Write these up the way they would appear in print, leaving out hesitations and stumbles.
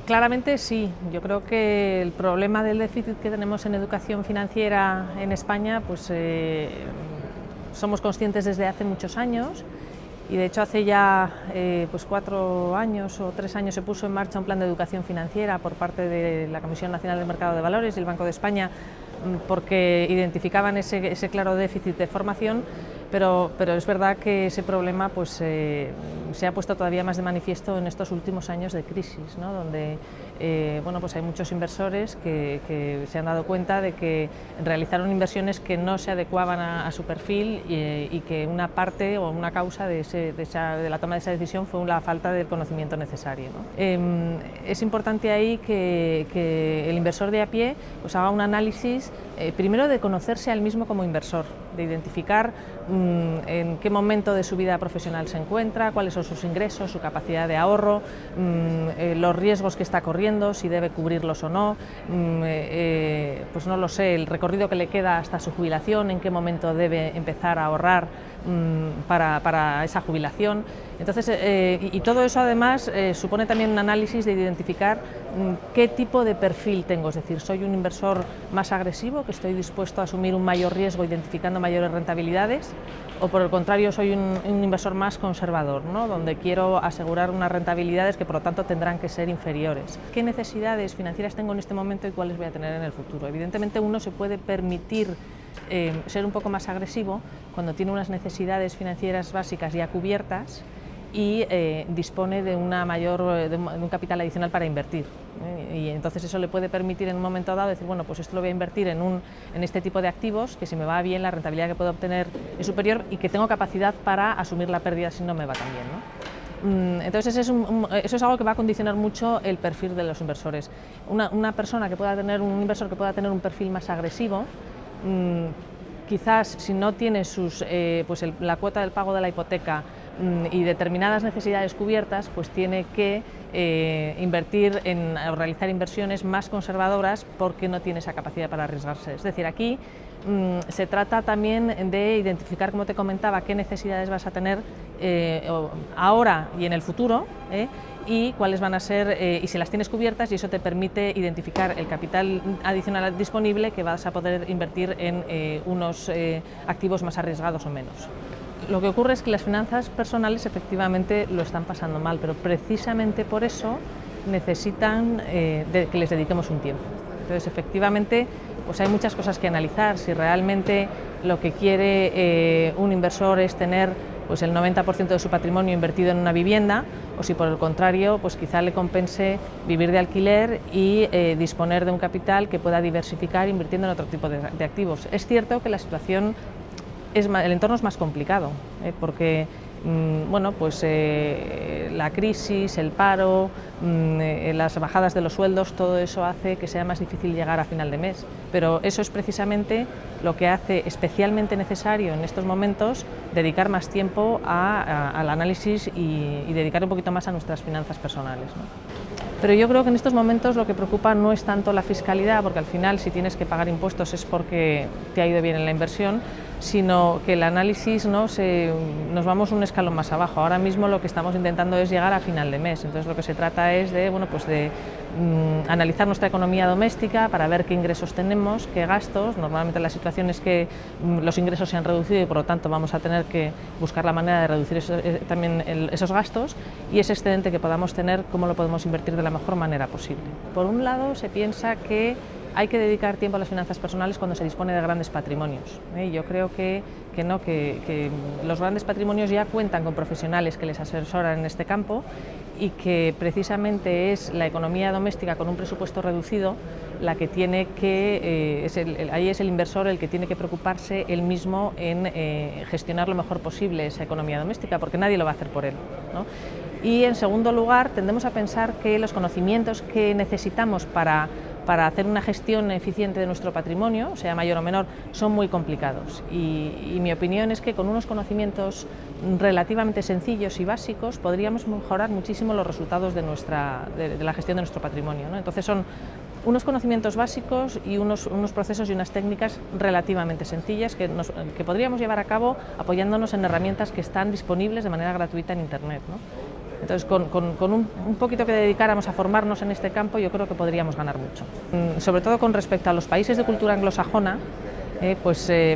Claramente sí. Yo creo que el problema del déficit que tenemos en educación financiera en España, pues somos conscientes desde hace muchos años y de hecho hace ya pues 4 años o 3 años se puso en marcha un plan de educación financiera por parte de la Comisión Nacional del Mercado de Valores y el Banco de España porque identificaban ese claro déficit de formación, pero es verdad que ese problema pues, se ha puesto todavía más de manifiesto en estos últimos años de crisis, ¿no? Donde bueno, pues hay muchos inversores que se han dado cuenta de que realizaron inversiones que no se adecuaban a su perfil y que una parte o una causa de la toma de esa decisión fue la falta del conocimiento necesario, ¿no? Es importante ahí que el inversor de a pie pues haga un análisis primero de conocerse al mismo como inversor, de identificar en qué momento de su vida profesional se encuentra, cuáles son sus ingresos, su capacidad de ahorro, los riesgos que está corriendo, si debe cubrirlos o no, pues no lo sé, el recorrido que le queda hasta su jubilación, en qué momento debe empezar a ahorrar para esa jubilación. Entonces, y todo eso además supone también un análisis de identificar qué tipo de perfil tengo, es decir, soy un inversor más agresivo, que estoy dispuesto a asumir un mayor riesgo identificando mayores rentabilidades, o por el contrario soy un inversor más conservador, ¿no? Donde quiero asegurar unas rentabilidades que por lo tanto tendrán que ser inferiores. ¿Qué necesidades financieras tengo en este momento y cuáles voy a tener en el futuro? Evidentemente uno se puede permitir ser un poco más agresivo cuando tiene unas necesidades financieras básicas ya cubiertas y dispone de un capital adicional para invertir. Y entonces eso le puede permitir en un momento dado decir, bueno, pues esto lo voy a invertir en este tipo de activos, que si me va bien la rentabilidad que puedo obtener es superior y que tengo capacidad para asumir la pérdida si no me va tan bien, ¿no? Entonces eso es algo que va a condicionar mucho el perfil de los inversores. Una persona que pueda tener, un inversor que pueda tener un perfil más agresivo, quizás si no tiene pues la cuota del pago de la hipoteca y determinadas necesidades cubiertas, pues tiene que invertir o realizar inversiones más conservadoras porque no tiene esa capacidad para arriesgarse. Es decir, aquí se trata también de identificar, como te comentaba, qué necesidades vas a tener ahora y en el futuro, y cuáles van a ser, y si las tienes cubiertas, y eso te permite identificar el capital adicional disponible que vas a poder invertir en unos activos más arriesgados o menos. Lo que ocurre es que las finanzas personales efectivamente lo están pasando mal, pero precisamente por eso necesitan que les dediquemos un tiempo. Entonces, efectivamente, pues hay muchas cosas que analizar. Si realmente lo que quiere un inversor es tener pues el 90% de su patrimonio invertido en una vivienda, o si por el contrario, pues quizá le compense vivir de alquiler y disponer de un capital que pueda diversificar invirtiendo en otro tipo de activos. Es cierto que la situación el entorno es más complicado, porque bueno, pues la crisis, el paro, las bajadas de los sueldos, todo eso hace que sea más difícil llegar a final de mes. Pero eso es precisamente lo que hace especialmente necesario en estos momentos dedicar más tiempo al análisis y dedicar un poquito más a nuestras finanzas personales, ¿no? Pero yo creo que en estos momentos lo que preocupa no es tanto la fiscalidad, porque al final si tienes que pagar impuestos es porque te ha ido bien en la inversión, sino que el análisis nos vamos un escalón más abajo. Ahora mismo lo que estamos intentando es llegar a final de mes, entonces lo que se trata es de, bueno, pues de analizar nuestra economía doméstica para ver qué ingresos tenemos, qué gastos. Normalmente la situación es que los ingresos se han reducido y por lo tanto vamos a tener que buscar la manera de reducir también esos gastos, y ese excedente que podamos tener, cómo lo podemos invertir de la mejor manera posible. Por un lado se piensa que hay que dedicar tiempo a las finanzas personales cuando se dispone de grandes patrimonios. Yo creo que los grandes patrimonios ya cuentan con profesionales que les asesoran en este campo y que precisamente es la economía doméstica con un presupuesto reducido la que tiene que, ahí es el inversor el que tiene que preocuparse él mismo en gestionar lo mejor posible esa economía doméstica, porque nadie lo va a hacer por él, ¿no? Y en segundo lugar, tendemos a pensar que los conocimientos que necesitamos para hacer una gestión eficiente de nuestro patrimonio, sea mayor o menor, son muy complicados. Y mi opinión es que con unos conocimientos relativamente sencillos y básicos podríamos mejorar muchísimo los resultados de la gestión de nuestro patrimonio, ¿no? Entonces son unos conocimientos básicos y unos procesos y unas técnicas relativamente sencillas que podríamos llevar a cabo apoyándonos en herramientas que están disponibles de manera gratuita en Internet, ¿no? Entonces, con un poquito que dedicáramos a formarnos en este campo, yo creo que podríamos ganar mucho. Sobre todo con respecto a los países de cultura anglosajona,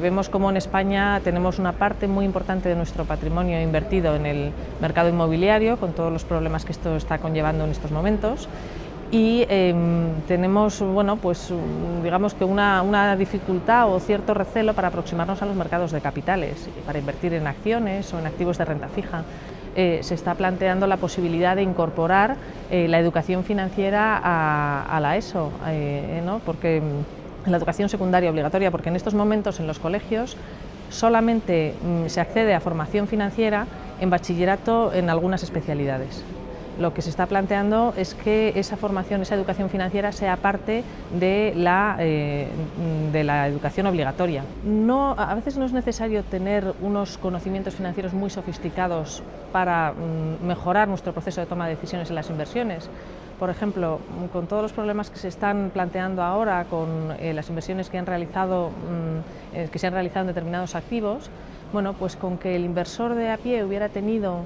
vemos como en España tenemos una parte muy importante de nuestro patrimonio invertido en el mercado inmobiliario, con todos los problemas que esto está conllevando en estos momentos. Y tenemos, digamos que una dificultad o cierto recelo para aproximarnos a los mercados de capitales, para invertir en acciones o en activos de renta fija. Se está planteando la posibilidad de incorporar la educación financiera a la ESO, ¿no? Porque la educación secundaria obligatoria, porque en estos momentos en los colegios solamente se accede a formación financiera en bachillerato en algunas especialidades. Lo que se está planteando es que esa formación, esa educación financiera sea parte de la educación obligatoria. A veces no es necesario tener unos conocimientos financieros muy sofisticados para mejorar nuestro proceso de toma de decisiones en las inversiones. Por ejemplo, con todos los problemas que se están planteando ahora, con las inversiones que se han realizado en determinados activos, pues con que el inversor de a pie hubiera tenido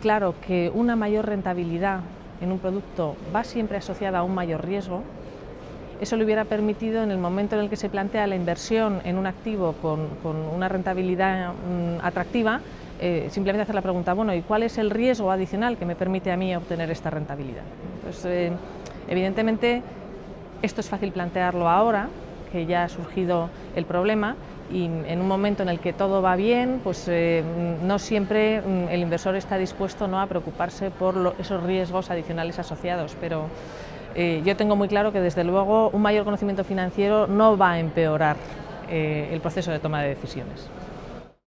claro que una mayor rentabilidad en un producto va siempre asociada a un mayor riesgo, eso le hubiera permitido, en el momento en el que se plantea la inversión en un activo con una rentabilidad atractiva, simplemente hacer la pregunta, ¿y cuál es el riesgo adicional que me permite a mí obtener esta rentabilidad? Entonces, evidentemente, esto es fácil plantearlo ahora, que ya ha surgido el problema, y en un momento en el que todo va bien, no siempre el inversor está dispuesto, ¿no?, a preocuparse por esos riesgos adicionales asociados, pero yo tengo muy claro que desde luego un mayor conocimiento financiero no va a empeorar el proceso de toma de decisiones.